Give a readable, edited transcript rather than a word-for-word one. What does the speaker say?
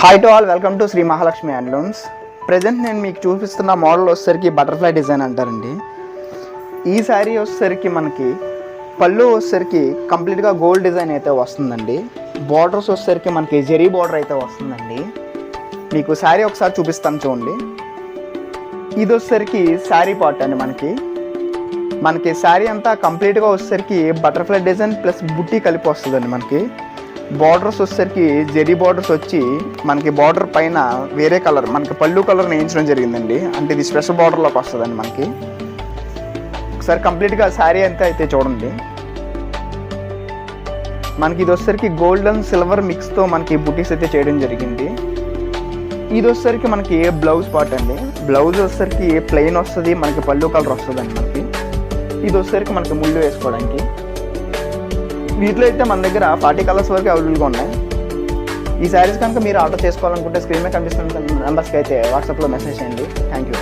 Hi to all, welcome to Shri Mahalakshmi handlooms. Present నేను మీకు చూపిస్తున్న మోడల్ వచ్చేసరికి బటర్ఫ్లై డిజైన్ అంటారండి. ఈ శారీ వచ్చేసరికి మనకి పళ్ళు వచ్చేసరికి కంప్లీట్గా గోల్డ్ డిజైన్ అయితే వస్తుందండి. బార్డర్స్ వచ్చేసరికి మనకి జెరీ బార్డర్ అయితే వస్తుందండి. మీకు శారీ ఒకసారి చూపిస్తాను చూడండి. ఇది వచ్చేసరికి శారీ పార్ట్ అండి. మనకి శారీ అంతా కంప్లీట్గా వచ్చేసరికి బటర్ఫ్లై డిజైన్ ప్లస్ బుట్టి కలిపి వస్తుందండి. మనకి బార్డర్స్ వచ్చేసరికి జెరీ బార్డర్స్ వచ్చి మనకి బార్డర్ పైన వేరే కలర్ మనకి పళ్ళు కలర్ వేయించడం జరిగిందండి. అంటే ఇది స్పెషల్ బార్డర్లోకి వస్తుందండి. ఒకసారి కంప్లీట్గా శారీ అంతా అయితే చూడండి. మనకి ఇది వచ్చేసరికి గోల్డ్ అండ్ సిల్వర్ మిక్స్తో మనకి బుటీస్ అయితే చేయడం జరిగింది. ఇది వచ్చేసరికి మనకి బ్లౌజ్ పార్ట్ అండి. బ్లౌజ్ వచ్చేసరికి ప్లెయిన్ వస్తుంది, మనకి పళ్ళు కలర్ వస్తుందండి. ఇది వచ్చేసరికి మనకి ముళ్ళు వేసుకోవడానికి. వీటిలో అయితే మన దగ్గర 40 కలర్స్ వరకు అవైలబుల్గా ఉన్నాయి. ఈ శారీస్ కనుక మీరు ఆర్డర్ చేసుకోవాలనుకుంటే స్క్రీన్ మీద కనిపిస్తున్న నెంబర్స్కి అయితే వాట్సాప్లో మెసేజ్ చేయండి. Thank you.